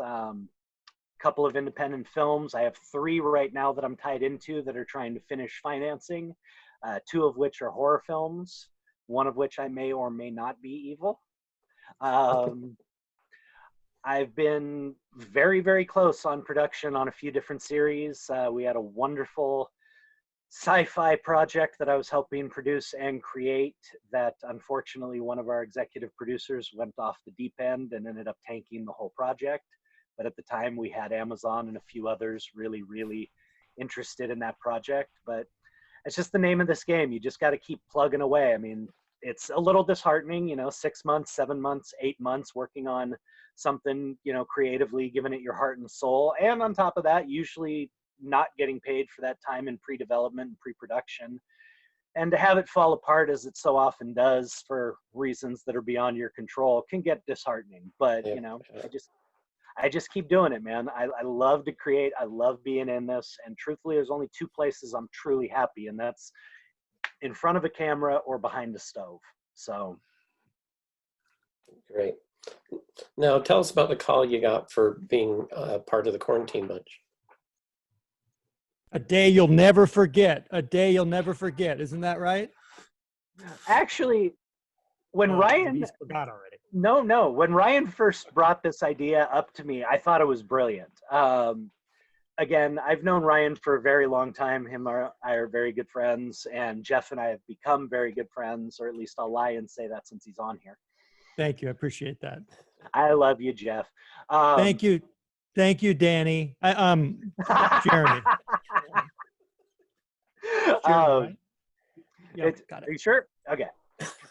B: couple of independent films. I have 3 right now that I'm tied into that are trying to finish financing, 2 of which are horror films, 1 of which I may or may not be evil. I've been very, very close on production on a few different series. We had a wonderful sci-fi project that I was helping produce and create that unfortunately one of our executive producers went off the deep end and ended up tanking the whole project. But at the time we had Amazon and a few others really, really interested in that project. But it's just the name of this game. You just got to keep plugging away. I mean, it's a little disheartening, 6 months, 7 months, 8 months working on something, creatively, giving it your heart and soul. And on top of that, usually not getting paid for that time in pre-development and pre-production. And to have it fall apart, as it so often does for reasons that are beyond your control, can get disheartening. But, I just keep doing it, man. I love to create. I love being in this. And truthfully, there's only 2 places I'm truly happy, and that's in front of a camera or behind a stove. So.
C: Great. Now, tell us about the call you got for being part of the quarantine bunch.
D: A day you'll never forget. A day you'll never forget. Isn't that right?
B: Actually, when Ryan...
D: He's forgot already.
B: No. When Ryan first brought this idea up to me, I thought it was brilliant. Again, I've known Ryan for a very long time. Him and I are very good friends, and Jeff and I have become very good friends, or at least I'll lie and say that since he's on here.
D: Thank you. I appreciate that.
B: I love you, Jeff.
D: Thank you. Thank you, Danny. Jeremy. Jeremy, right? Yep, got it.
B: Are you sure? Okay.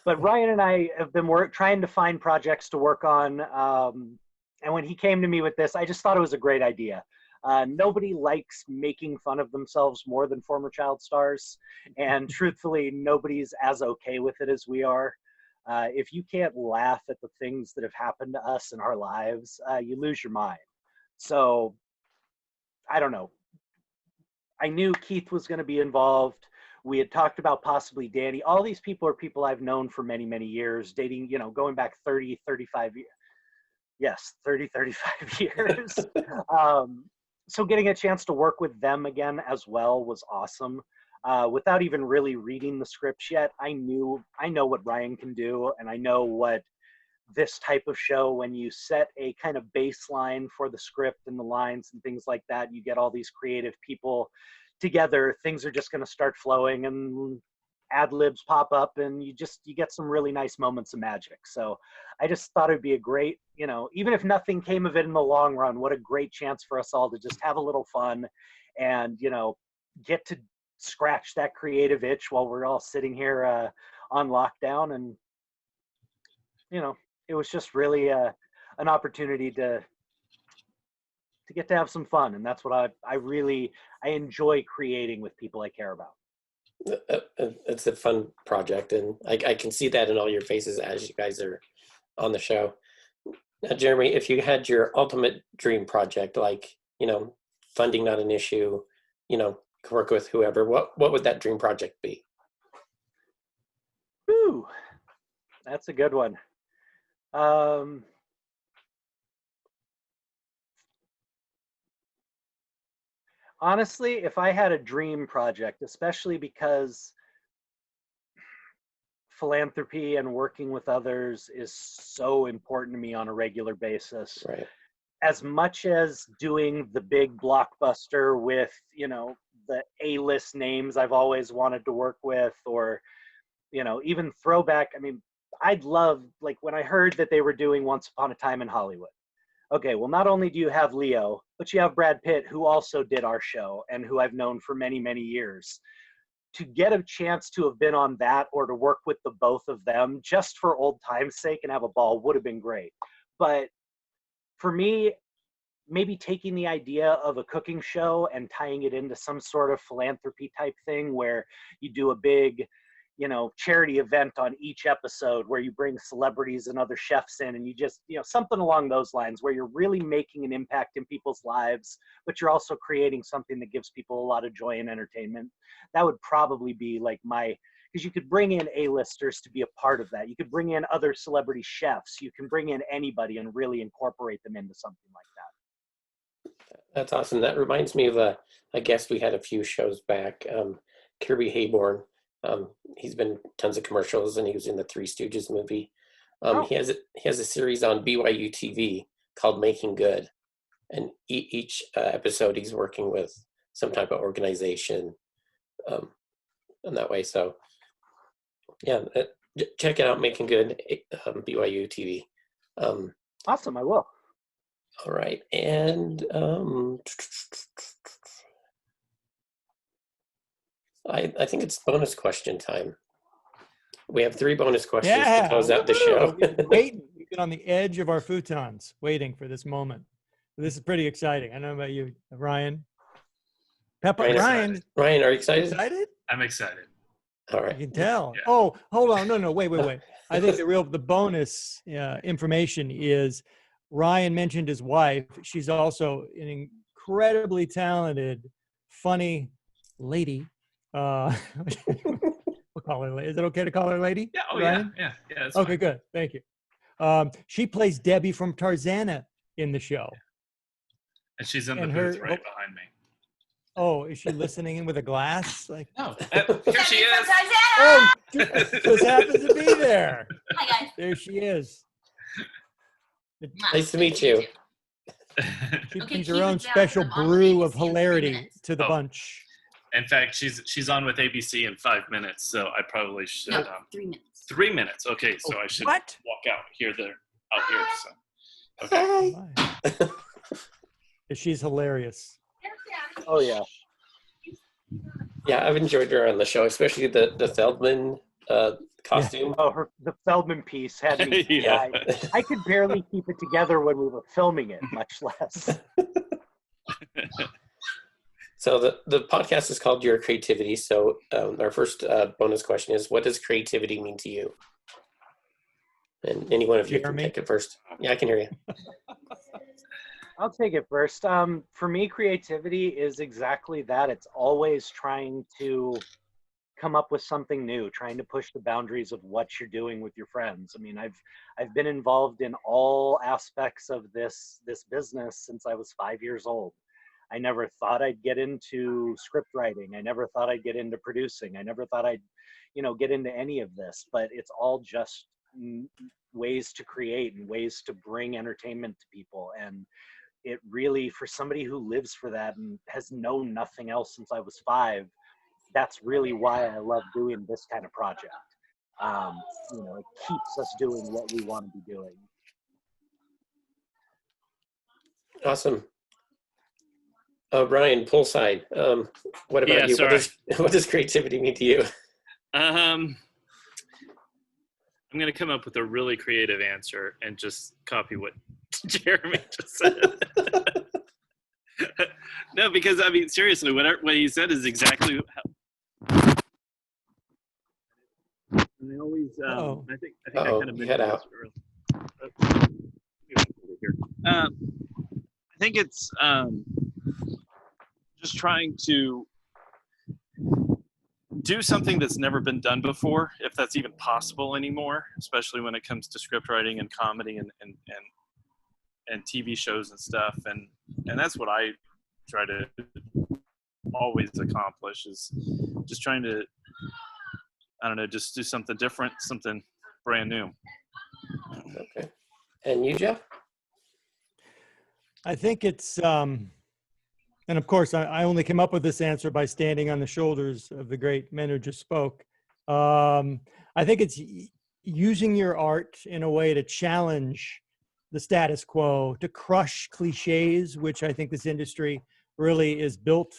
B: But Ryan and I have been trying to find projects to work on. And when he came to me with this, I just thought it was a great idea. Nobody likes making fun of themselves more than former child stars. And truthfully, nobody's as okay with it as we are. If you can't laugh at the things that have happened to us in our lives, you lose your mind. So, I don't know. I knew Keith was going to be involved. We had talked about possibly Danny. All these people are people I've known for many, many years, dating, going back 30, 35 years. Yes, 30, 35 years. So getting a chance to work with them again as well was awesome. Without even really reading the scripts yet, I know what Ryan can do, and I know what this type of show, when you set a kind of baseline for the script and the lines and things like that, you get all these creative people together, things are just going to start flowing and ad libs pop up, and you get some really nice moments of magic. So I just thought it'd be a great, even if nothing came of it in the long run, what a great chance for us all to just have a little fun and, get to scratch that creative itch while we're all sitting here on lockdown. And, it was just really an opportunity to get to have some fun. And that's what I enjoy creating with people I care about.
C: It's a fun project, and I can see that in all your faces as you guys are on the show. Now, Jeremy, if you had your ultimate dream project, like, funding not an issue, work with whoever, what would that dream project be?
B: Ooh, that's a good one. Honestly, if I had a dream project, especially because philanthropy and working with others is so important to me on a regular basis.
C: Right.
B: As much as doing the big blockbuster with, the A-list names I've always wanted to work with, or, even throwback. I mean, I'd love, like when I heard that they were doing Once Upon a Time in Hollywood. Okay, well, not only do you have Leo, but you have Brad Pitt, who also did our show and who I've known for many, many years. To get a chance to have been on that or to work with the both of them just for old time's sake and have a ball would have been great. But for me, maybe taking the idea of a cooking show and tying it into some sort of philanthropy type thing where you do a big, charity event on each episode where you bring celebrities and other chefs in and you just, something along those lines where you're really making an impact in people's lives, but you're also creating something that gives people a lot of joy and entertainment. That would probably be like because you could bring in A-listers to be a part of that. You could bring in other celebrity chefs. You can bring in anybody and really incorporate them into something like that.
C: That's awesome. That reminds me of a guest we had a few shows back, Kirby Hayborn. He's been in tons of commercials, and he was in the Three Stooges movie. He has a series on BYU TV called Making Good, and each episode he's working with some type of organization, in that way. So, yeah, check it out, Making Good, BYU TV.
B: Awesome, I will.
C: All right, and I think it's bonus question time. We have 3 bonus questions to close out the show.
D: Waiting. We've been on the edge of our futons, waiting for this moment. This is pretty exciting. I don't know about you, Ryan. Ryan,
C: are you excited?
F: I'm excited.
C: All right.
D: You can tell.
F: Yeah.
D: Oh, hold on. No, wait. I think the bonus information is Ryan mentioned his wife. She's also an incredibly talented, funny lady. We'll call her. Is it okay to call her lady?
F: Yeah. Oh,
D: Ryan?
F: yeah. That's
D: Okay,
F: fine.
D: good. Thank you. She plays Debbie from Tarzana in the show.
F: And she's in the
D: And
F: booth
D: her-
F: right behind me.
D: Oh, is she listening in with a glass? Like,
F: No, here she is.
D: oh, just happens to be there.
A: Hi, guys.
D: There she is.
C: Nice to meet you.
D: She
A: Okay,
D: brings
A: keep
D: her
A: it
D: own
A: down.
D: special
A: I'm on
D: brew of
A: ABC in 3
D: hilarity
A: minutes.
D: to the
F: Oh.
D: bunch.
F: In fact, she's on with ABC in 5 minutes, so I probably should.
A: No, 3 minutes.
F: 3 minutes. Okay, so I should
D: What?
F: walk out here. Out here. So. Okay.
C: Hi.
D: She's hilarious.
B: Oh yeah.
C: Yeah, I've enjoyed her on the show, especially the Feldman costume.
B: Oh, the Feldman piece had me.
F: Yeah.
B: I could barely keep it together when we were filming it, much less.
C: So the podcast is called Your Creativity. So our first bonus question is, what does creativity mean to you? And any one of you can
D: Jeremy?
C: take it first. Yeah, I can hear you.
B: I'll take it first. For me, creativity is exactly that. It's always trying to come up with something new, trying to push the boundaries of what you're doing with your friends. I mean, I've been involved in all aspects of this business since I was 5 years old. I never thought I'd get into script writing. I never thought I'd get into producing. I never thought I'd, get into any of this, but it's all just ways to create and ways to bring entertainment to people. And it really, for somebody who lives for that and has known nothing else since I was 5, that's really why I love doing this kind of project. It keeps us doing what we want to be doing.
C: Awesome. Ryan, poolside. What about
F: Yeah,
C: you?
F: sorry.
C: What does creativity mean to you?
F: I'm going to come up with a really creative answer and just copy what Jeremy just said. No, because I mean, seriously, what he said is exactly how. And I always, I think I kind of
C: you head
F: mentioned
C: out.
F: this earlier. I think it's just trying to do something that's never been done before, if that's even possible anymore, especially when it comes to script writing and comedy and TV shows and stuff. And that's what I try to always accomplish, is just trying to, I don't know, just do something different, something brand new.
C: Okay. And you, Jeff?
D: I think it's, and of course, I only came up with this answer by standing on the shoulders of the great men who just spoke. I think it's using your art in a way to challenge the status quo, to crush cliches, which I think this industry really is built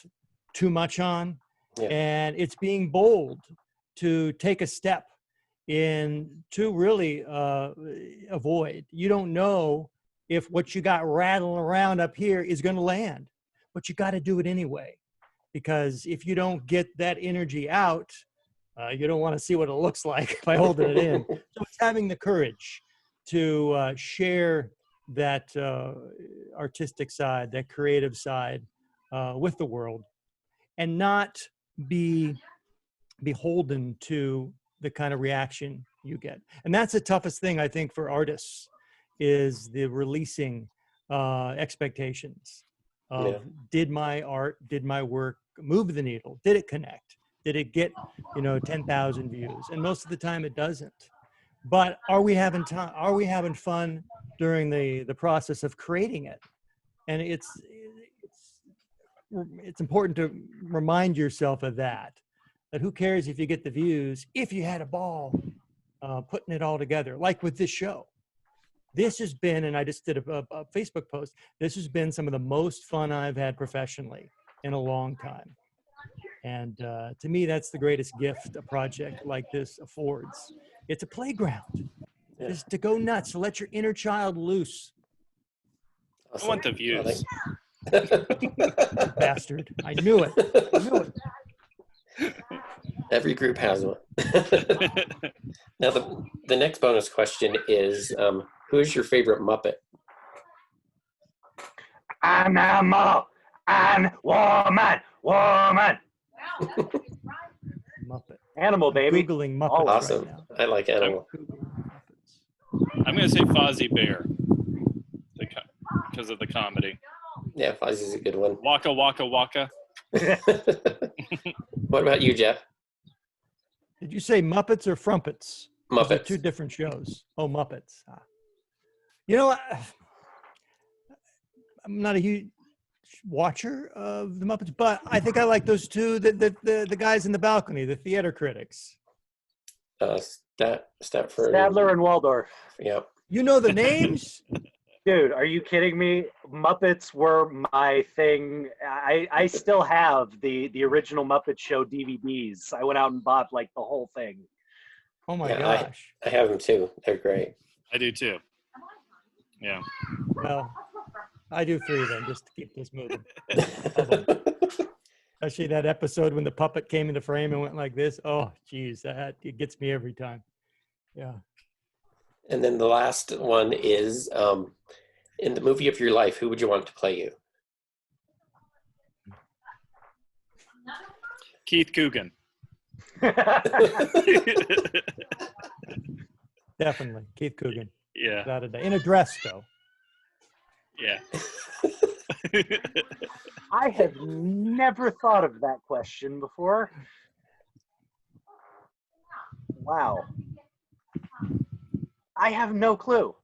D: too much on.
C: Yeah.
D: And it's being bold to take a step in to really avoid. You don't know if what you got rattling around up here is going to land, but you got to do it anyway. Because if you don't get that energy out, you don't want to see what it looks like by holding it in. So it's having the courage to share that artistic side, that creative side with the world, and not be beholden to the kind of reaction you get. And that's the toughest thing, I think, for artists, is the releasing expectations of, did my art, did my work move the needle? Did it connect? Did it get, 10,000 views? And most of the time it doesn't. But are we having time? Are we having fun during the process of creating it? And it's important to remind yourself of that who cares if you get the views, if you had a ball putting it all together, like with this show. This has been, and I just did a Facebook post, this has been some of the most fun I've had professionally in a long time. And to me, that's the greatest gift a project like this affords. It's a playground. Just to go nuts, to let your inner child loose.
F: I want the views.
D: Bastard. I knew it. I knew it.
C: Every group has one. Now, the next bonus question is, who is your favorite Muppet?
B: Animal and woman.
D: Muppet.
B: Animal, baby.
D: Googling Muppets
C: Awesome.
D: right now.
C: I like animal.
F: I'm going to say Fozzie Bear because of the comedy.
C: Yeah, Fozzie's a good one.
F: Waka Waka Waka.
C: What about you, Jeff?
D: Did you say Muppets or Frumpets? Those are
C: Muppets.
D: two different shows. Oh, Muppets. You know, I'm not a huge watcher of the Muppets, but I think I like those two, the guys in the balcony, the theater critics.
C: Stadler
B: Stadler and Waldorf.
C: Yep.
D: You know the names?
B: Dude, are you kidding me? Muppets were my thing. I still have the original Muppet Show DVDs. I went out and bought like the whole thing.
D: Oh my gosh.
C: I have them too. They're great.
F: I do too. Yeah.
D: Well, I do 3 of them just to keep this moving. Especially that episode when the puppet came into frame and went like this. Oh, geez, it gets me every time. Yeah.
C: And then the last one is, in the movie of your life, who would you want to play you?
F: Keith Coogan.
D: Definitely. Keith Coogan.
F: Yeah.
D: Without a doubt. In a dress, though.
F: Yeah.
B: I have never thought of that question before. Wow. I have no clue.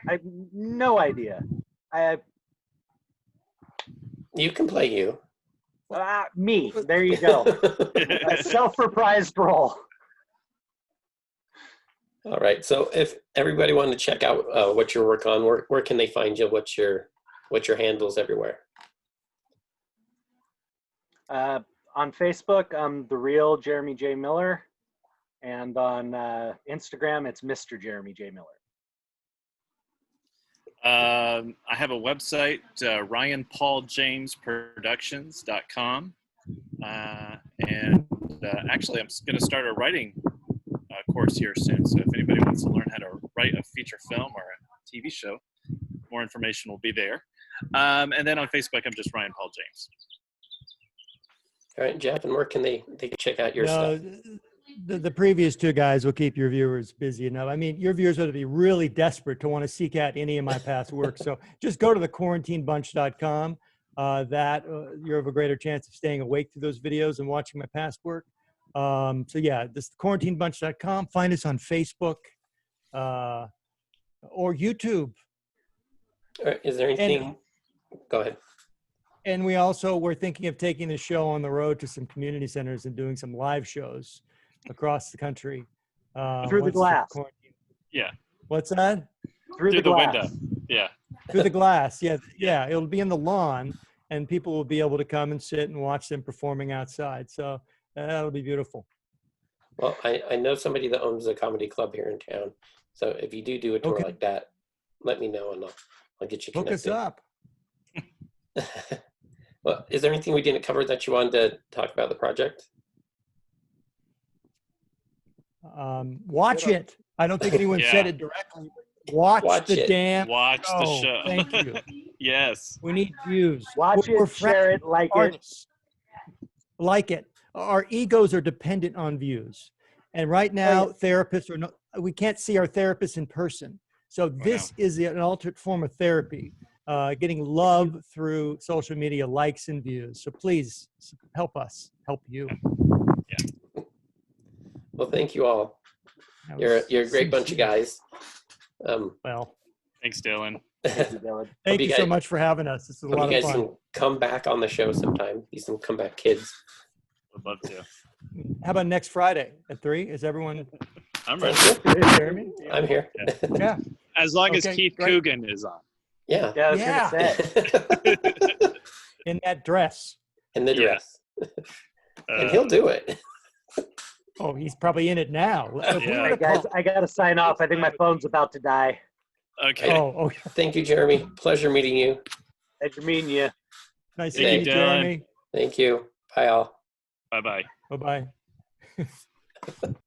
B: I have no idea.
C: You can play you.
B: Me. There you go. A self-reprised role.
C: All right. So if everybody wanted to check out what you're working on, where can they find you? What's your handles everywhere?
B: On Facebook, I'm The Real Jeremy J. Miller. And on Instagram, it's Mr. Jeremy J. Miller.
F: I have a website, RyanPaulJamesProductions.com. And actually, I'm going to start a writing course here soon. So if anybody wants to learn how to write a feature film or a TV show, more information will be there. And then on Facebook, I'm just Ryan Paul James.
C: All right, Jeff, and where can they check out your stuff?
D: The previous 2 guys will keep your viewers busy enough. I mean, your viewers would be really desperate to want to seek out any of my past work. So just go to thequarantinebunch.com. You have a greater chance of staying awake through those videos and watching my past work. So yeah, this thequarantinebunch.com. Find us on Facebook or YouTube.
C: All right, is there anything? Go ahead.
D: And we're thinking of taking the show on the road to some community centers and doing some live shows across the country.
B: Through the glass.
D: Quarantine
F: Yeah.
D: What's that?
B: Through
F: Through
B: the
F: the
B: glass.
F: window. Yeah.
D: Through the glass. Yeah. It'll be in the lawn, and people will be able to come and sit and watch them performing outside. So that'll be beautiful.
C: Well, I know somebody that owns a comedy club here in town. So if you do a tour
D: Okay.
C: like that, let me know and I'll get you
D: Hook us
C: connected.
D: up.
C: Well, is there anything we didn't cover that you wanted to talk about the project?
D: Watch it. I don't think anyone said
F: Yeah.
D: it directly. But watch the
C: it.
D: damn
F: Watch the
D: show.
F: show.
D: Thank you.
F: Yes.
D: We need views.
B: Watch
D: We're
B: it, share it, like it.
D: artists. Like it. Our egos are dependent on views. And right now, therapists are not, we can't see our therapists in person. So this is an alternate form of therapy, getting love through social media, likes and views. So please help us, help you.
C: Well, thank you all.
D: That
C: You're
D: was
C: a great bunch of
D: sincere.
C: guys.
D: Well,
F: Thanks, Dylan.
B: Thank you, Dylan.
D: thank
C: you
D: you so
C: guys-
D: much for having us. This is a
C: Hope
D: lot
C: you
D: of
C: guys
D: fun.
C: can come back on the show sometime. Be some comeback kids.
F: Would love to.
D: How about next Friday at 3? Is everyone
F: I'm ready.
D: Jeremy?
C: I'm here.
D: Yeah.
F: As long as
D: Okay,
F: Keith
D: great.
F: Coogan is on.
C: Yeah.
B: Yeah, I was
D: Yeah.
B: gonna say.
D: In that dress.
C: In the
F: Yeah.
C: dress. And he'll do it.
D: Oh, he's probably in it now. If we
F: Yeah.
D: were
B: Hey
D: to
B: guys,
D: call-
B: I gotta sign off. I think my phone's about to die.
F: Okay.
D: Oh, okay.
C: Thank you, Jeremy. Pleasure meeting you.
B: Thanks for meeting you.
D: Nice
C: Thank
D: to
C: you,
D: meet you,
F: Dylan.
D: Jeremy.
C: Thank you. Bye all.
F: Bye-bye.
D: Bye-bye.